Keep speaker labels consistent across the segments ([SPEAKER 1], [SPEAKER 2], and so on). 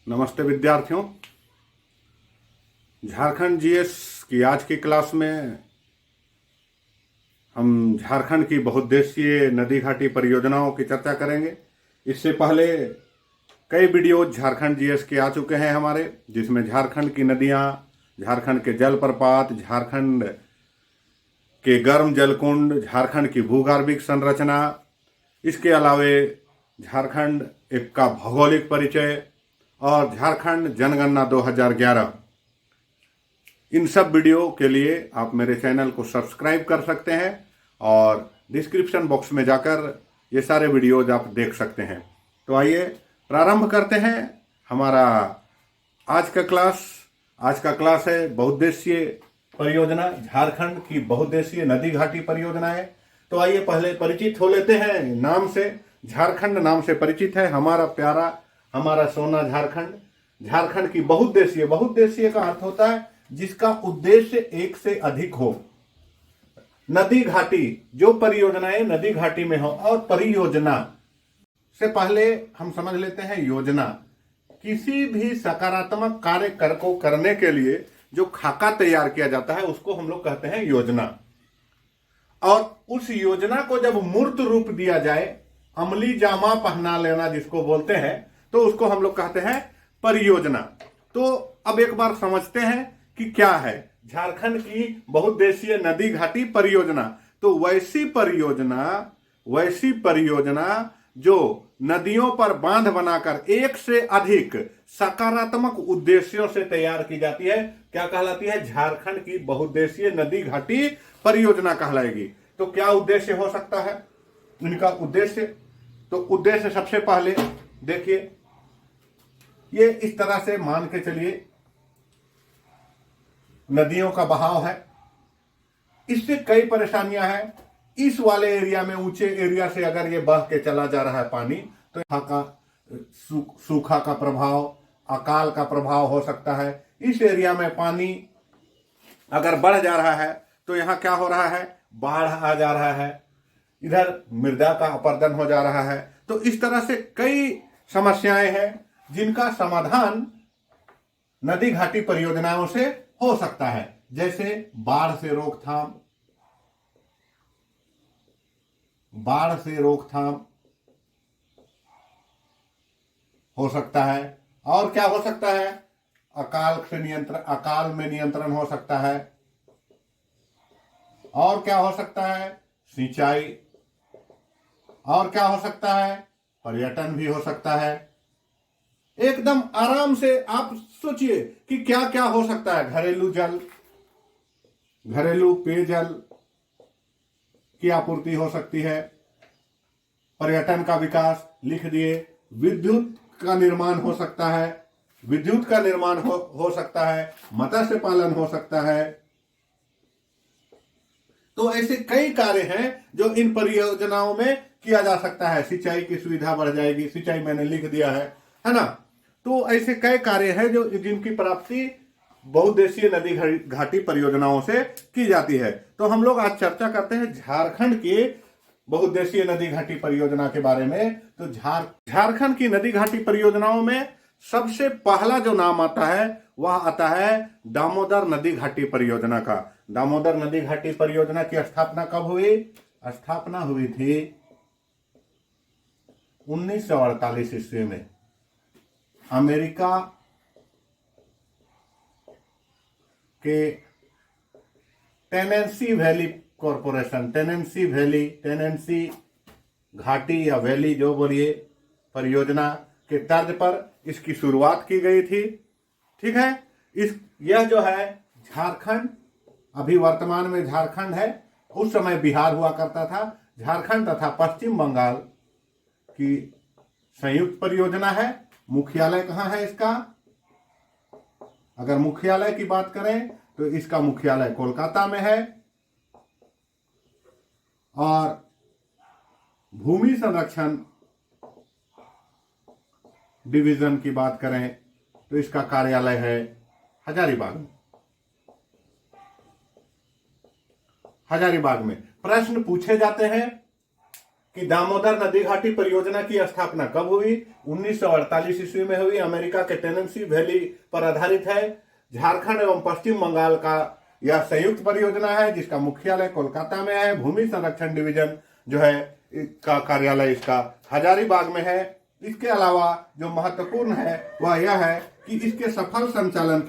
[SPEAKER 1] नमस्ते विद्यार्थियों। झारखंड जीएस की आज की क्लास में हम झारखंड की बहुउद्देशीय नदी घाटी परियोजनाओं की चर्चा करेंगे। इससे पहले कई वीडियो झारखंड जीएस के आ चुके हैं हमारे, जिसमें झारखंड की नदियां, झारखंड के जलप्रपात, झारखंड के गर्म जलकुंड, झारखंड की भूगर्भिक संरचना, इसके अलावे झारखंड एक का भौगोलिक परिचय और झारखंड जनगणना 2011, इन सब वीडियो के लिए आप मेरे चैनल को सब्सक्राइब कर सकते हैं और डिस्क्रिप्शन बॉक्स में जाकर ये सारे वीडियोज आप देख सकते हैं। तो आइए प्रारंभ करते हैं हमारा आज का क्लास। आज का क्लास है बहुउद्देशीय परियोजना, झारखंड की बहुउद्देशीय नदी घाटी परियोजना है। तो आइए पहले परिचित हो लेते हैं नाम से। झारखंड नाम से परिचित है हमारा प्यारा, हमारा सोना झारखंड। झारखंड की बहुउद्देशीय, बहुउद्देशीय का अर्थ होता है जिसका उद्देश्य एक से अधिक हो। नदी घाटी, जो परियोजनाएं नदी घाटी में हो, और परियोजना से पहले हम समझ लेते हैं योजना। किसी भी सकारात्मक कार्य को करने के लिए जो खाका तैयार किया जाता है उसको हम लोग कहते हैं योजना। और उस योजना को जब मूर्त रूप दिया जाए, अमली जामा पहना लेना जिसको बोलते हैं, तो उसको हम लोग कहते हैं परियोजना। तो अब एक बार समझते हैं कि क्या है झारखंड की बहुउद्देशीय नदी घाटी परियोजना। तो वैसी परियोजना जो नदियों पर बांध बनाकर एक से अधिक सकारात्मक उद्देश्यों से तैयार की जाती है, क्या कहलाती है? झारखंड की बहुउद्देशीय नदी घाटी परियोजना कहलाएगी। तो क्या उद्देश्य हो सकता है इनका? उद्देश्य, तो उद्देश्य सबसे पहले देखिए, ये इस तरह से मान के चलिए, नदियों का बहाव है, इससे कई परेशानियां हैं। इस वाले एरिया में, ऊंचे एरिया से अगर ये बह के चला जा रहा है पानी, तो यहाँ का सूखा का प्रभाव, अकाल का प्रभाव हो सकता है। इस एरिया में पानी अगर बढ़ जा रहा है तो यहाँ क्या हो रहा है? बाढ़ आ जा रहा है, इधर मृदा का अपरदन हो जा रहा है। तो इस तरह से कई समस्याएं हैं जिनका समाधान नदी घाटी परियोजनाओं से हो सकता है। जैसे बाढ़ से रोकथाम हो सकता है। और क्या हो सकता है? अकाल में नियंत्रण हो सकता है। और क्या हो सकता है? सिंचाई। और क्या हो सकता है? पर्यटन भी हो सकता है। एकदम आराम से आप सोचिए कि क्या क्या हो सकता है। घरेलू पेयजल की आपूर्ति हो सकती है। पर्यटन का विकास लिख दिए। विद्युत का निर्माण हो सकता है। हो सकता है। मत्स्य पालन हो सकता है। तो ऐसे कई कार्य हैं जो इन परियोजनाओं में किया जा सकता है। सिंचाई की सुविधा बढ़ जाएगी, सिंचाई मैंने लिख दिया है ना। तो ऐसे कई कार्य हैं जो जिनकी प्राप्ति बहुउद्देशीय नदी घाटी परियोजनाओं से की जाती है। तो हम लोग आज चर्चा करते हैं झारखंड के बहुउद्देशीय नदी घाटी परियोजना के बारे में। तो झारखंड की नदी घाटी परियोजनाओं में सबसे पहला जो नाम आता है वह आता है दामोदर नदी घाटी परियोजना का। दामोदर नदी घाटी परियोजना की स्थापना कब हुई? स्थापना हुई थी 1948 ईस्वी में। अमेरिका के टेनेंसी वैली कॉरपोरेशन, टेनेंसी घाटी या वैली जो बोलिए, परियोजना के तर्ज पर इसकी शुरुआत की गई थी। ठीक है। यह जो है झारखंड, अभी वर्तमान में झारखंड है, उस समय बिहार हुआ करता था। झारखंड तथा पश्चिम बंगाल की संयुक्त परियोजना है। मुख्यालय कहाँ है इसका? अगर मुख्यालय की बात करें तो इसका मुख्यालय कोलकाता में है। और भूमि संरक्षण डिवीजन की बात करें तो इसका कार्यालय है हजारीबाग में। प्रश्न पूछे जाते हैं कि दामोदर नदी घाटी परियोजना की स्थापना कब हुई? 1948 ईस्वी में हुई। अमेरिका के टेनेंसी वैली पर आधारित है। झारखंड एवं पश्चिम बंगाल का यह संयुक्त परियोजना है, जिसका मुख्यालय कोलकाता में है। भूमि संरक्षण डिवीजन जो है का कार्यालय इसका हजारीबाग में है। इसके अलावा जो महत्वपूर्ण है वह यह है कि इसके सफल संचालन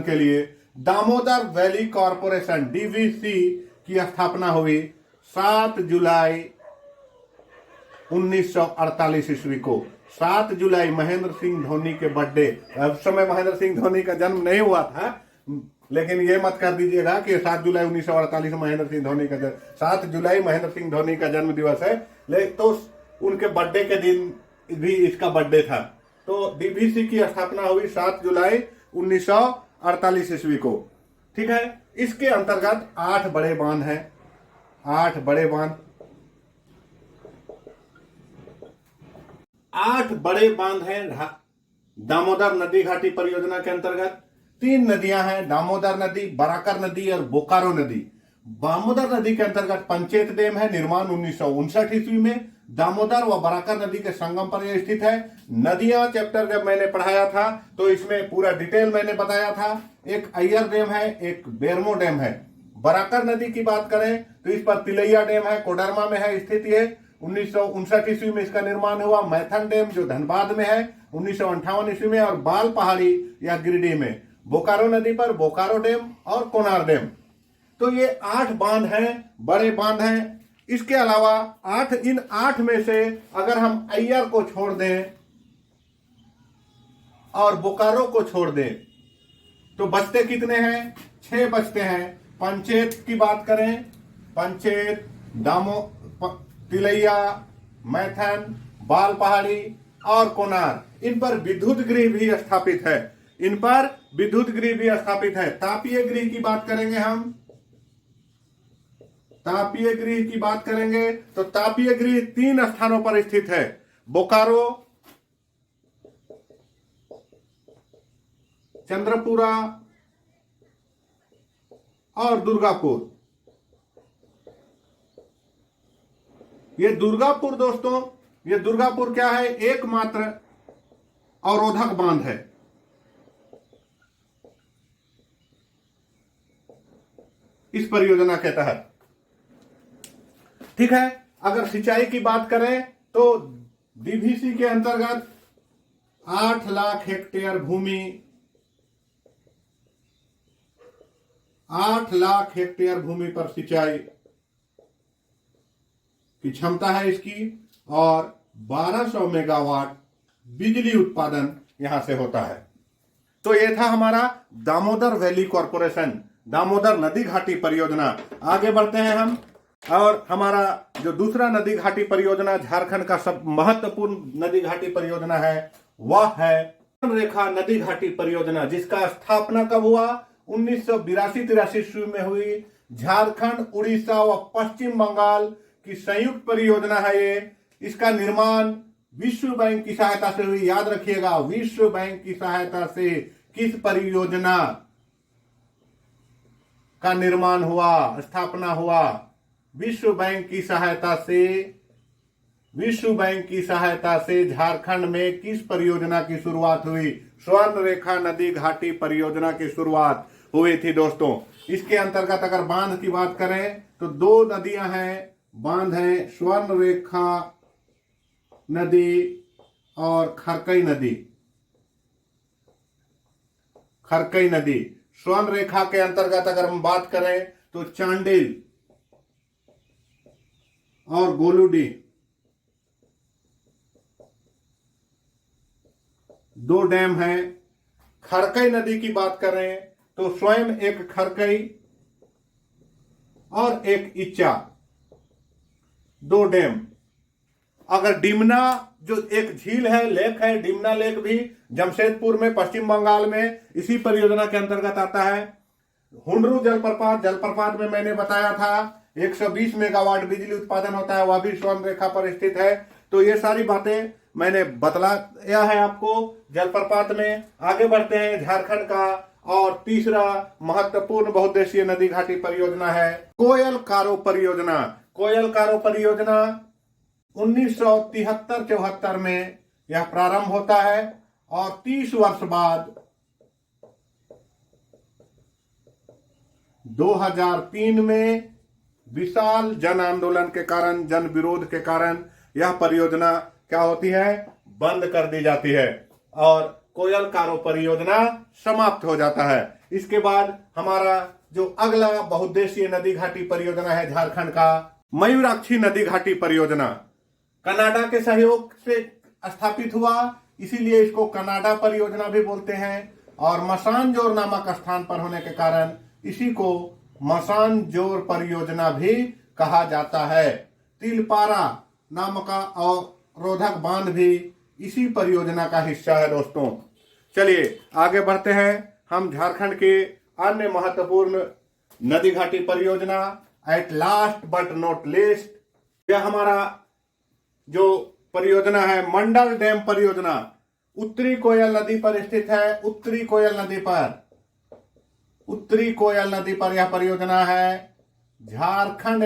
[SPEAKER 1] के लिए दामोदर वैली कॉरपोरेशन डीवीसी की स्थापना हुई 7 जुलाई 1948 ईस्वी को। 7 जुलाई महेंद्र सिंह धोनी के बर्थडे। उस समय महेंद्र सिंह धोनी का जन्म नहीं हुआ था, लेकिन ये मत कर दीजिएगा कि 7 जुलाई 1948 महेंद्र सिंह धोनी का जन्म। 7 जुलाई महेंद्र सिंह धोनी का जन्म दिवस है, लेकिन तो उनके बर्थडे के दिन भी इसका बर्थडे था। तो डीवीसी की स्थापना हुई 7 जुलाई 1948 ईस्वी को। ठीक है। इसके अंतर्गत 8 बड़े बांध हैं। 8 बड़े बांध 8 बड़े बांध हैं दामोदर नदी घाटी परियोजना के अंतर्गत। 3 नदियां हैं, दामोदर नदी, बराकर नदी और बोकारो नदी। दामोदर नदी के अंतर्गत पंचेत डैम है, निर्माण 1959 ईस्वी में। दामोदर व बराकर नदी के संगम पर यह स्थित है। नदियां चैप्टर जब मैंने पढ़ाया था तो इसमें पूरा डिटेल मैंने बताया था। एक अय्यर डैम है, एक बेरमो डैम है। बराकर नदी की बात करें तो इस पर तिलैया डैम है, कोडरमा में है स्थित। है 1959 ईस्वी में इसका निर्माण हुआ। मैथन डैम जो धनबाद में है 1958 ईस्वी में, और बाल पहाड़ी या गिरिडीह में। बोकारो नदी पर बोकारो डैम और कोनार डैम। तो ये 8 बांध हैं, बड़े बांध हैं। इसके अलावा इन 8 में से अगर हम अय्यर को छोड़ दें और बोकारो को छोड़ दें तो बचते कितने हैं? 6 बचते हैं। पंचेत की बात करें, पंचेत, तिलैया, मैथन, बाल पहाड़ी और कोनार, इन पर विद्युत गृह भी स्थापित है। इन पर विद्युत गृह भी स्थापित है। तापीय गृह की बात करेंगे हम, तापीय गृह की बात करेंगे तो तापीय गृह 3 स्थानों पर स्थित है। बोकारो, चंद्रपुरा और दुर्गापुर। ये दुर्गापुर दोस्तों, ये दुर्गापुर क्या है? एकमात्र अवरोधक बांध है। इस परियोजना के तहत। ठीक है। अगर सिंचाई की बात करें तो डीवीसी के अंतर्गत 8 लाख हेक्टेयर भूमि, 8 लाख हेक्टेयर भूमि पर सिंचाई की क्षमता है इसकी, और 1200 मेगावाट बिजली उत्पादन यहां से होता है। तो यह था हमारा दामोदर वैली कॉरपोरेशन, दामोदर नदी घाटी परियोजना। आगे बढ़ते हैं हम, और हमारा जो दूसरा नदी घाटी परियोजना झारखंड का सब महत्वपूर्ण नदी घाटी परियोजना है वह है रेखा नदी घाटी परियोजना, जिसका स्थापना कब हुआ? 1982-83 ईस्वी में हुई। झारखंड, उड़ीसा व पश्चिम बंगाल की संयुक्त परियोजना है ये। इसका निर्माण विश्व बैंक की सहायता से हुई। याद रखिएगा, विश्व बैंक की सहायता से किस परियोजना का निर्माण हुआ, स्थापना हुआ? विश्व बैंक की सहायता से। विश्व बैंक की सहायता से झारखंड में किस परियोजना की शुरुआत हुई? स्वर्ण रेखा नदी घाटी परियोजना की शुरुआत हुई थी दोस्तों। इसके अंतर्गत अगर बांध की बात करें तो 2 नदियां हैं, बांध हैं, स्वर्ण रेखा नदी और खरकई नदी। खरकई नदी स्वर्ण रेखा के अंतर्गत अगर हम बात करें तो चांडिल और गोलूडी 2 डैम हैं। खरकई नदी की बात करें तो स्वयं एक खरकई और एक इच्चा, 2 डैम। अगर डिमना जो एक झील है, लेक है, डिमना लेक भी जमशेदपुर में पश्चिम बंगाल में इसी परियोजना के अंतर्गत आता है। हुंडरू जलप्रपात में मैंने बताया था 120 मेगावाट बिजली उत्पादन होता है, वह भी स्वर्ण रेखा पर स्थित है। तो ये सारी बातें मैंने बतलाया है आपको जलप्रपात में। आगे बढ़ते हैं झारखंड का और तीसरा महत्वपूर्ण बहुउद्देशीय नदी घाटी परियोजना है कोयल कारो परियोजना। कोयल कारो परियोजना 1973-74 में यह प्रारंभ होता है और 30 वर्ष बाद 2003 में विशाल जन आंदोलन के कारण, जन विरोध के कारण यह परियोजना क्या होती है, बंद कर दी जाती है और कोयल कारो परियोजना समाप्त हो जाता है। इसके बाद हमारा जो अगला बहुउद्देशीय नदी घाटी परियोजना है झारखंड का, मयूराक्षी नदी घाटी परियोजना। कनाडा के सहयोग से स्थापित हुआ, इसीलिए इसको कनाडा परियोजना भी बोलते हैं और मसानजोर नामक स्थान पर होने के कारण इसी को मसानजोर परियोजना भी कहा जाता है। तिलपारा नाम का अवरोधक बांध भी इसी परियोजना का हिस्सा है दोस्तों। चलिए आगे बढ़ते हैं हम झारखंड के अन्य महत्वपूर्ण नदी घाटी परियोजना। At last but not least, यह हमारा जो परियोजना है मंडल डैम परियोजना, उत्तरी कोयल नदी पर स्थित है। उत्तरी कोयल नदी पर यह परियोजना है। झारखंड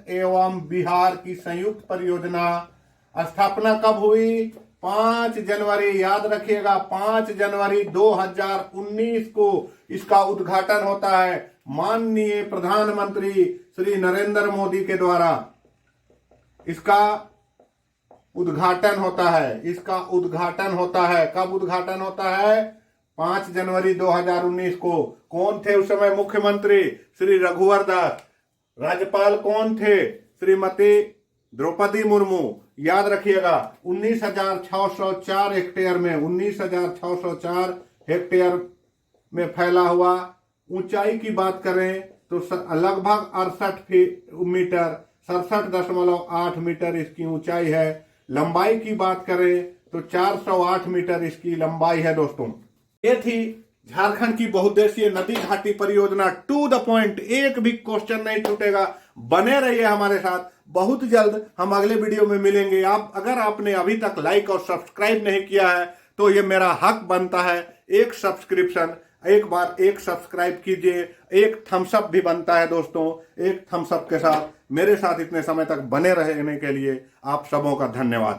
[SPEAKER 1] एवं बिहार की संयुक्त परियोजना। स्थापना कब हुई? 5 जनवरी, याद रखिएगा 5 जनवरी 2019 को इसका उद्घाटन होता है माननीय प्रधानमंत्री श्री नरेंद्र मोदी के द्वारा। इसका उद्घाटन होता है। कब उद्घाटन होता है? 5 जनवरी 2019 को। कौन थे उस समय मुख्यमंत्री? श्री रघुवर दास। राज्यपाल कौन थे? श्रीमती द्रौपदी मुर्मू। याद रखिएगा 19,604 हेक्टेयर में, 19,604 हेक्टेयर में फैला हुआ। ऊंचाई की बात करें तो लगभग 68 मीटर, 67.8 मीटर इसकी ऊंचाई है। लंबाई की बात करें तो 408 मीटर इसकी लंबाई है दोस्तों। ये थी झारखंड की बहुउद्देशीय नदी घाटी परियोजना। टू द पॉइंट, एक भी क्वेश्चन नहीं छूटेगा। बने रहिए हमारे साथ, बहुत जल्द हम अगले वीडियो में मिलेंगे। आप अगर आपने अभी तक लाइक और सब्सक्राइब नहीं किया है तो ये मेरा हक बनता है, एक सब्सक्रिप्शन, एक बार एक सब्सक्राइब कीजिए। एक थम्सअप भी बनता है दोस्तों। एक थम्सअप के साथ मेरे साथ इतने समय तक बने रहने के लिए आप सबों का धन्यवाद।